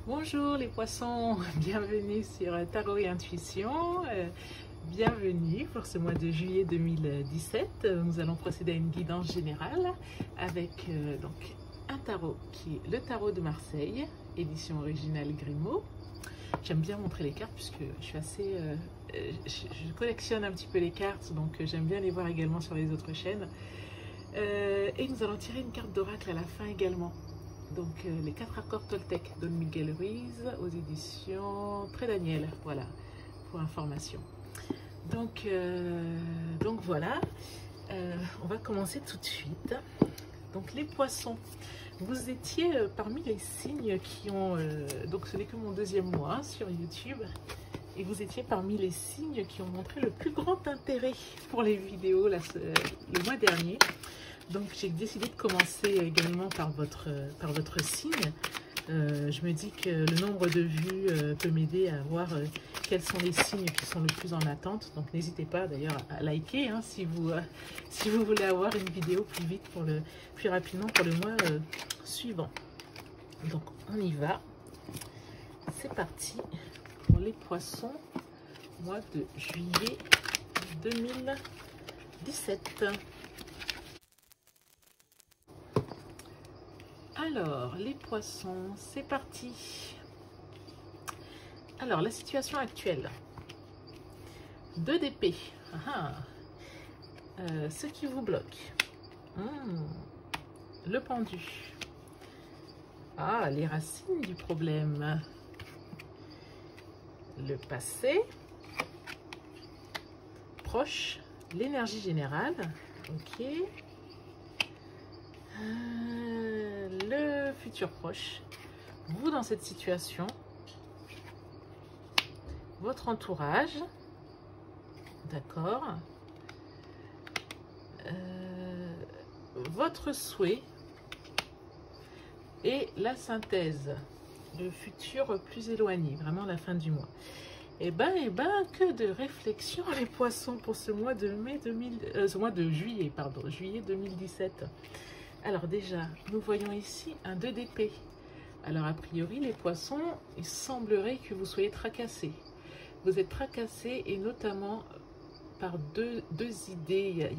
Bonjour les poissons, bienvenue sur Tarot et Intuition. Bienvenue pour ce mois de juillet 2017. Nous allons procéder à une guidance générale avec donc un tarot qui est le tarot de Marseille, édition originale Grimaud. J'aime bien montrer les cartes puisque je suis assez... je collectionne un petit peu les cartes, donc j'aime bien les voir également sur les autres chaînes. Et nous allons tirer une carte d'oracle à la fin également. Donc les 4 accords Toltec, Don Miguel Ruiz aux éditions Pré Daniel, voilà, pour information. Donc voilà, on va commencer tout de suite. Donc les poissons, vous étiez parmi les signes qui ont, donc ce n'est que mon deuxième mois sur YouTube, et vous étiez parmi les signes qui ont montré le plus grand intérêt pour les vidéos le mois dernier. Donc j'ai décidé de commencer également par votre signe. Je me dis que le nombre de vues peut m'aider à voir quels sont les signes qui sont le plus en attente. Donc n'hésitez pas d'ailleurs à liker hein, si vous voulez avoir une vidéo plus rapidement pour le mois suivant. Donc on y va. C'est parti pour les poissons, mois de juillet 2017. Alors, les poissons, c'est parti. Alors, la situation actuelle. 2 d'épée. Ce qui vous bloque. Le pendu. Ah, les racines du problème. Le passé. Proche. L'énergie générale. Ok. Le futur proche, vous dans cette situation, votre entourage, d'accord, votre souhait et la synthèse, le futur plus éloigné, vraiment la fin du mois. Et ben, que de réflexion les poissons pour ce mois de juillet, pardon, juillet 2017. Alors déjà, nous voyons ici un 2 d'épée. Alors a priori, les poissons, il semblerait que vous soyez tracassés. Vous êtes tracassés et notamment par deux idées.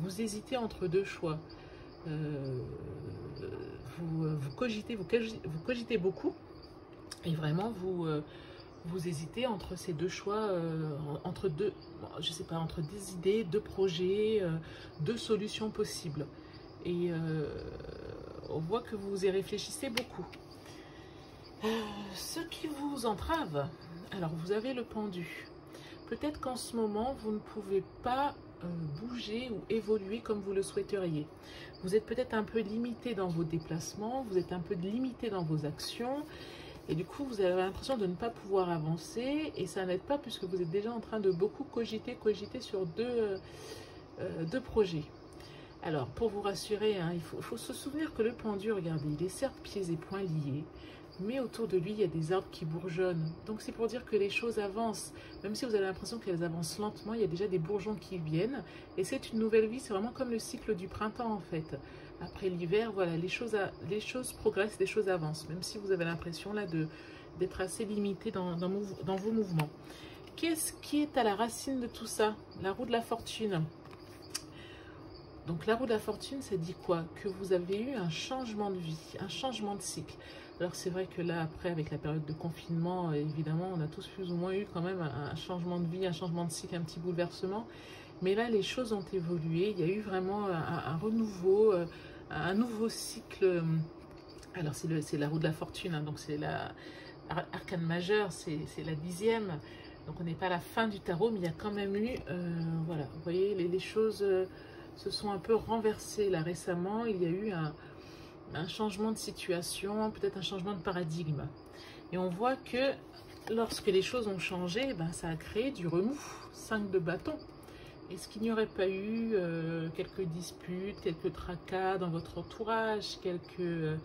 Vous hésitez entre 2 choix. Vous cogitez beaucoup et vraiment vous hésitez entre ces 2 choix, entre des idées, 2 projets, 2 solutions possibles. Et on voit que vous y réfléchissez beaucoup. Ce qui vous entrave, alors vous avez le pendu. Peut-être qu'en ce moment, vous ne pouvez pas bouger ou évoluer comme vous le souhaiteriez. Vous êtes peut-être un peu limité dans vos déplacements, vous êtes un peu limité dans vos actions. Et du coup, vous avez l'impression de ne pas pouvoir avancer. Et ça n'aide pas puisque vous êtes déjà en train de beaucoup cogiter sur deux projets. Alors, pour vous rassurer, hein, il faut se souvenir que le pendu, regardez, il est certes pieds et poings liés, mais autour de lui, il y a des arbres qui bourgeonnent. Donc, c'est pour dire que les choses avancent. Même si vous avez l'impression qu'elles avancent lentement, il y a déjà des bourgeons qui viennent. Et c'est une nouvelle vie, c'est vraiment comme le cycle du printemps, en fait. Après l'hiver, voilà, les choses progressent, les choses avancent. Même si vous avez l'impression, là, d'être assez limité dans vos mouvements. Qu'est-ce qui est à la racine de tout ça? La roue de la fortune. Donc la roue de la fortune, ça dit quoi? Que vous avez eu un changement de vie, un changement de cycle. Alors c'est vrai que là, après, avec la période de confinement, évidemment, on a tous plus ou moins eu quand même un changement de vie, un changement de cycle, un petit bouleversement. Mais là, les choses ont évolué. Il y a eu vraiment un renouveau, un nouveau cycle. Alors c'est la roue de la fortune, hein, donc c'est l'arcane majeure, c'est la 10e. Donc on n'est pas à la fin du tarot, mais il y a quand même eu, voilà, vous voyez, les choses... se sont un peu renversés là récemment. Il y a eu un changement de situation, peut-être un changement de paradigme. Et on voit que lorsque les choses ont changé, ben, ça a créé du remous. 5 de bâton. Est-ce qu'il n'y aurait pas eu quelques disputes, quelques tracas dans votre entourage, quelques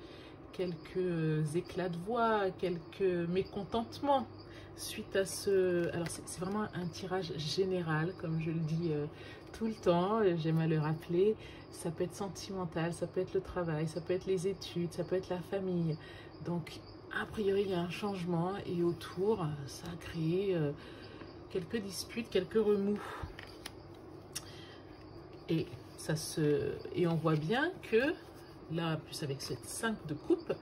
éclats de voix, quelques mécontentements suite à ce... Alors c'est vraiment un tirage général, comme je le dis tout le temps, j'aime à le rappeler. Ça peut être sentimental, ça peut être le travail, ça peut être les études, ça peut être la famille. Donc a priori il y a un changement et autour ça a créé quelques disputes, quelques remous. Et on voit bien que là, plus avec cette 5 de coupe,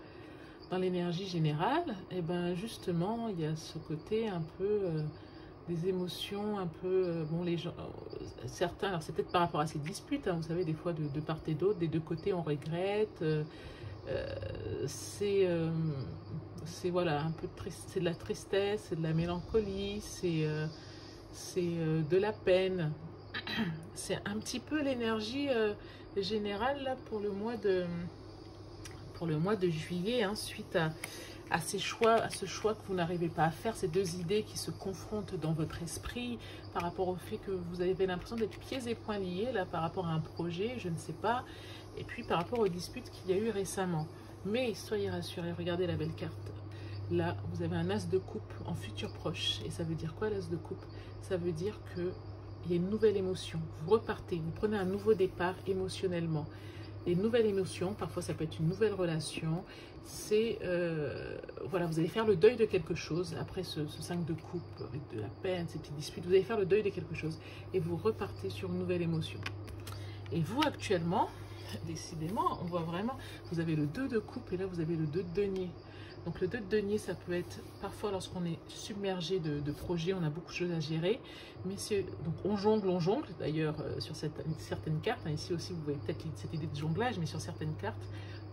dans l'énergie générale, et ben justement, il y a ce côté un peu des émotions, un peu, bon, les gens, certains, alors c'est peut-être par rapport à ces disputes, hein, vous savez, des fois de part et d'autre, des deux côtés, on regrette, c'est voilà, un peu c'est de la tristesse, c'est de la mélancolie, c'est de la peine. C'est un petit peu l'énergie générale là pour le mois de juillet, hein, suite à ce choix que vous n'arrivez pas à faire, ces deux idées qui se confrontent dans votre esprit par rapport au fait que vous avez l'impression d'être pieds et poings liés là par rapport à un projet, je ne sais pas, et puis par rapport aux disputes qu'il y a eu récemment. Mais soyez rassurés, regardez la belle carte. Là, vous avez un as de coupe en futur proche. Et ça veut dire quoi l'as de coupe? Ça veut dire que il y a une nouvelle émotion. Vous repartez, vous prenez un nouveau départ émotionnellement. Et une nouvelle émotion, parfois ça peut être une nouvelle relation. C'est, voilà, vous allez faire le deuil de quelque chose. Après ce 5 de coupe, avec de la peine, ces petites disputes, vous allez faire le deuil de quelque chose. Et vous repartez sur une nouvelle émotion. Et vous, actuellement, décidément, on voit vraiment, vous avez le 2 de coupe et là vous avez le 2 de denier. Donc le 2 de denier, ça peut être parfois lorsqu'on est submergé de projets, on a beaucoup de choses à gérer. Mais donc on jongle. D'ailleurs, sur certaines cartes, hein, ici aussi vous voyez peut-être cette idée de jonglage, mais sur certaines cartes,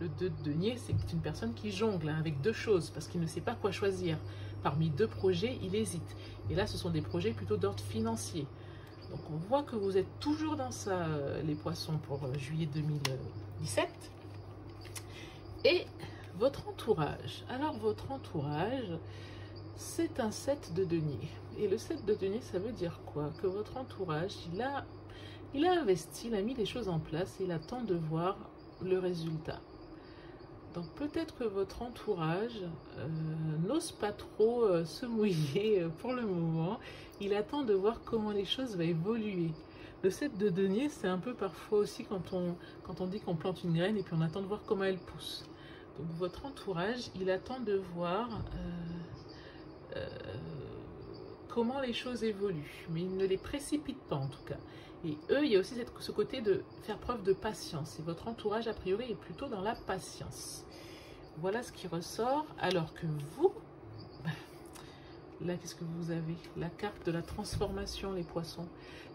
le 2 de denier, c'est une personne qui jongle hein, avec deux choses, parce qu'il ne sait pas quoi choisir. Parmi deux projets, il hésite. Et là, ce sont des projets plutôt d'ordre financier. Donc on voit que vous êtes toujours dans ça, les poissons, pour juillet 2017. Et votre entourage. Alors votre entourage, c'est un 7 de denier. Et le 7 de denier, ça veut dire quoi? Que votre entourage, il a investi, il a mis les choses en place et il attend de voir le résultat. Donc peut-être que votre entourage n'ose pas trop se mouiller pour le moment. Il attend de voir comment les choses vont évoluer. Le 7 de denier, c'est un peu parfois aussi quand on dit qu'on plante une graine et puis on attend de voir comment elle pousse. Donc votre entourage, il attend de voir comment les choses évoluent, mais il ne les précipite pas en tout cas. Et eux, il y a aussi ce côté de faire preuve de patience. Et votre entourage, a priori, est plutôt dans la patience. Voilà ce qui ressort, alors que vous, là, qu'est-ce que vous avez? La carte de la transformation, les poissons.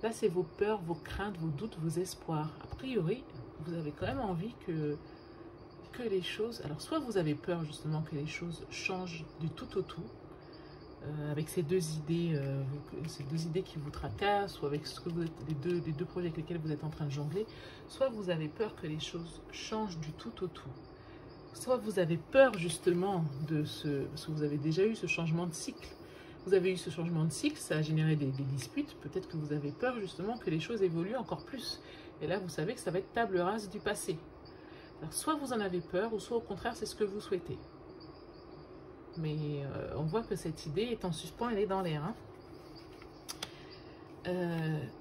Là, c'est vos peurs, vos craintes, vos doutes, vos espoirs. A priori, vous avez quand même envie que les choses... Alors, soit vous avez peur, justement, que les choses changent du tout au tout, avec ces deux idées qui vous tracassent, ou avec ce que vous êtes, les deux projets avec lesquels vous êtes en train de jongler, soit vous avez peur que les choses changent du tout au tout. Soit vous avez peur, justement, parce que vous avez déjà eu ce changement de cycle. Vous avez eu ce changement de cycle, ça a généré des disputes. Peut-être que vous avez peur justement que les choses évoluent encore plus. Et là, vous savez que ça va être table rase du passé. Alors, soit vous en avez peur, ou soit au contraire, c'est ce que vous souhaitez. Mais on voit que cette idée est en suspens, elle est dans l'air. Hein.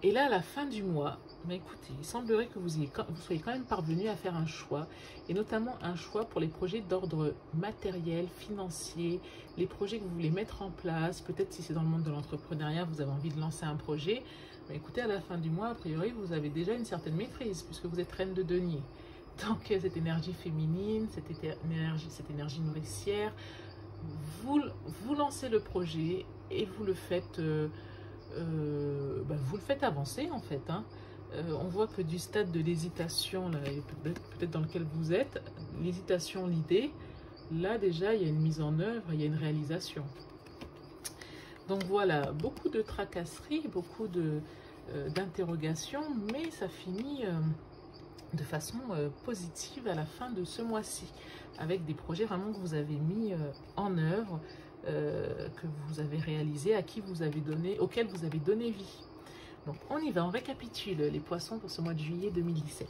Et là, à la fin du mois, mais écoutez, il semblerait que vous soyez quand même parvenu à faire un choix, et notamment un choix pour les projets d'ordre matériel, financier, les projets que vous voulez mettre en place. Peut-être si c'est dans le monde de l'entrepreneuriat, vous avez envie de lancer un projet. Mais écoutez, à la fin du mois, a priori, vous avez déjà une certaine maîtrise, puisque vous êtes reine de denier. Donc, cette énergie féminine, cette énergie nourricière, vous lancez le projet et vous le faites... vous le faites avancer en fait. Hein. On voit que du stade de l'hésitation, peut-être dans lequel vous êtes, l'hésitation, l'idée, là déjà il y a une mise en œuvre, il y a une réalisation. Donc voilà, beaucoup de tracasseries, beaucoup d'interrogations, mais ça finit de façon positive à la fin de ce mois-ci, avec des projets vraiment que vous avez mis en œuvre, que vous avez réalisé, auxquels vous avez donné vie. Donc on y va, on récapitule les poissons pour ce mois de juillet 2017.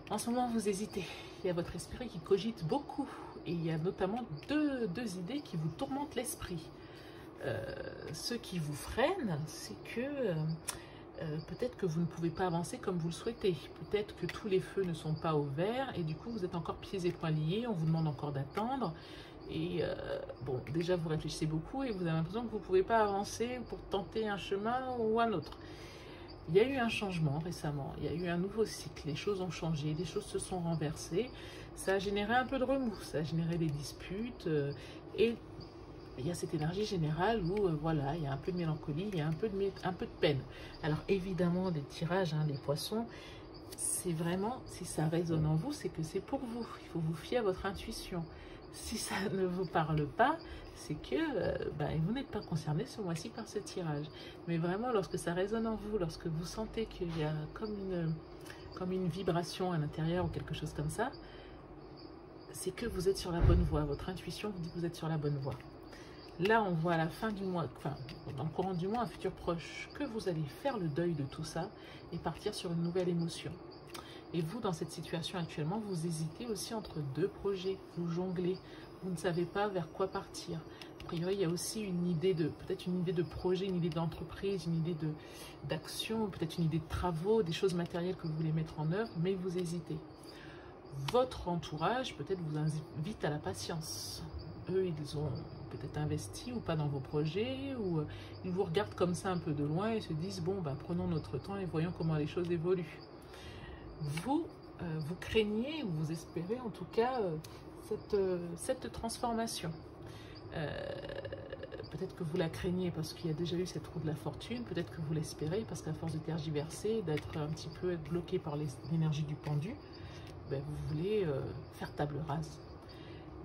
En ce moment vous hésitez, il y a votre esprit qui cogite beaucoup et il y a notamment deux idées qui vous tourmentent l'esprit. Ce qui vous freine, c'est que peut-être que vous ne pouvez pas avancer comme vous le souhaitez. Peut-être que tous les feux ne sont pas au vert et du coup vous êtes encore pieds et poings liés, on vous demande encore d'attendre. Et bon, déjà vous réfléchissez beaucoup et vous avez l'impression que vous ne pouvez pas avancer pour tenter un chemin ou un autre. Il y a eu un changement récemment, il y a eu un nouveau cycle, les choses ont changé, les choses se sont renversées, ça a généré un peu de remous, ça a généré des disputes et il y a cette énergie générale où voilà, il y a un peu de mélancolie, il y a un peu de peine. Alors évidemment, les tirages, hein, les poissons, c'est vraiment, si ça résonne en vous, c'est que c'est pour vous. Il faut vous fier à votre intuition. Si ça ne vous parle pas, c'est que vous n'êtes pas concerné ce mois-ci par ce tirage. Mais vraiment, lorsque ça résonne en vous, lorsque vous sentez qu'il y a comme une vibration à l'intérieur ou quelque chose comme ça, c'est que vous êtes sur la bonne voie. Votre intuition vous dit que vous êtes sur la bonne voie. Là, on voit à la fin du mois, enfin, dans le courant du mois, un futur proche, que vous allez faire le deuil de tout ça et partir sur une nouvelle émotion. Et vous, dans cette situation actuellement, vous hésitez aussi entre deux projets, vous jonglez, vous ne savez pas vers quoi partir. A priori, il y a aussi une idée peut-être une idée de projet, une idée d'entreprise, une idée d'action, peut-être une idée de travaux, des choses matérielles que vous voulez mettre en œuvre, mais vous hésitez. Votre entourage peut-être vous invite à la patience. Eux, ils ont peut-être investi ou pas dans vos projets, ou ils vous regardent comme ça un peu de loin et se disent, bon, prenons notre temps et voyons comment les choses évoluent. Vous craignez ou vous espérez en tout cas cette transformation. Peut-être que vous la craignez parce qu'il y a déjà eu cette roue de la fortune, peut-être que vous l'espérez parce qu'à force de tergiverser, d'être un petit peu bloqué par l'énergie du pendu, vous voulez faire table rase.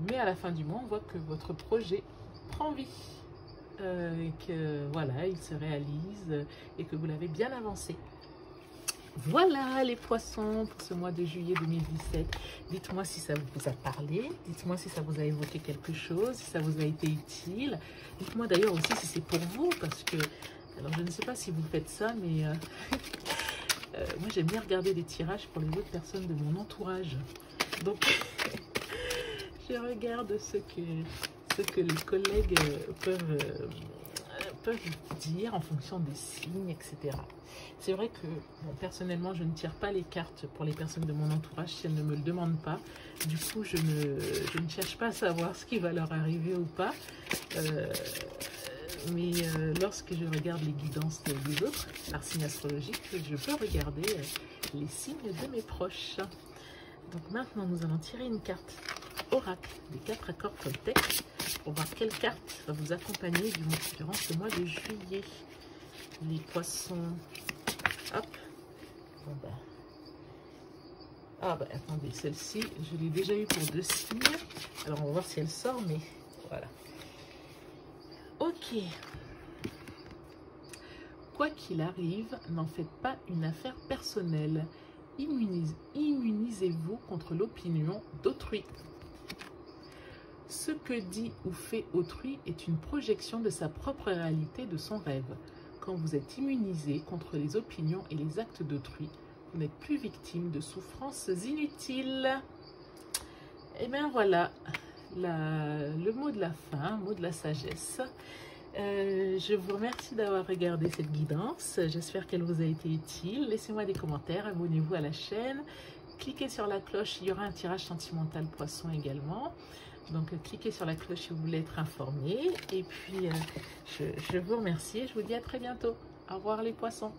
Mais à la fin du mois, on voit que votre projet prend vie, et que voilà, il se réalise et que vous l'avez bien avancé. Voilà les poissons pour ce mois de juillet 2017. Dites-moi si ça vous a parlé, dites-moi si ça vous a évoqué quelque chose, si ça vous a été utile. Dites-moi d'ailleurs aussi si c'est pour vous, parce que, alors je ne sais pas si vous faites ça, mais moi j'aime bien regarder des tirages pour les autres personnes de mon entourage. Donc je regarde ce que les collègues peuvent dire en fonction des signes, etc. C'est vrai que personnellement, je ne tire pas les cartes pour les personnes de mon entourage si elles ne me le demandent pas. Du coup, je ne cherche pas à savoir ce qui va leur arriver ou pas. Mais lorsque je regarde les guidances des autres, par signe astrologique, je peux regarder les signes de mes proches. Donc maintenant, nous allons tirer une carte oracle des 4 accords Toltec pour voir quelle carte va vous accompagner durant ce mois de juillet. Les poissons. Hop. Bon attendez, celle-ci, je l'ai déjà eu pour 2 signes. Alors on va voir si elle sort, mais voilà. Ok. Quoi qu'il arrive, n'en faites pas une affaire personnelle. Immunisez-vous contre l'opinion d'autrui. Ce que dit ou fait autrui est une projection de sa propre réalité, de son rêve. Quand vous êtes immunisé contre les opinions et les actes d'autrui, vous n'êtes plus victime de souffrances inutiles. Et bien voilà, le mot de la fin, mot de la sagesse. Je vous remercie d'avoir regardé cette guidance. J'espère qu'elle vous a été utile. Laissez-moi des commentaires, abonnez-vous à la chaîne. Cliquez sur la cloche, il y aura un tirage sentimental poisson également. Donc cliquez sur la cloche si vous voulez être informé. Et puis je vous remercie et je vous dis à très bientôt. Au revoir les poissons.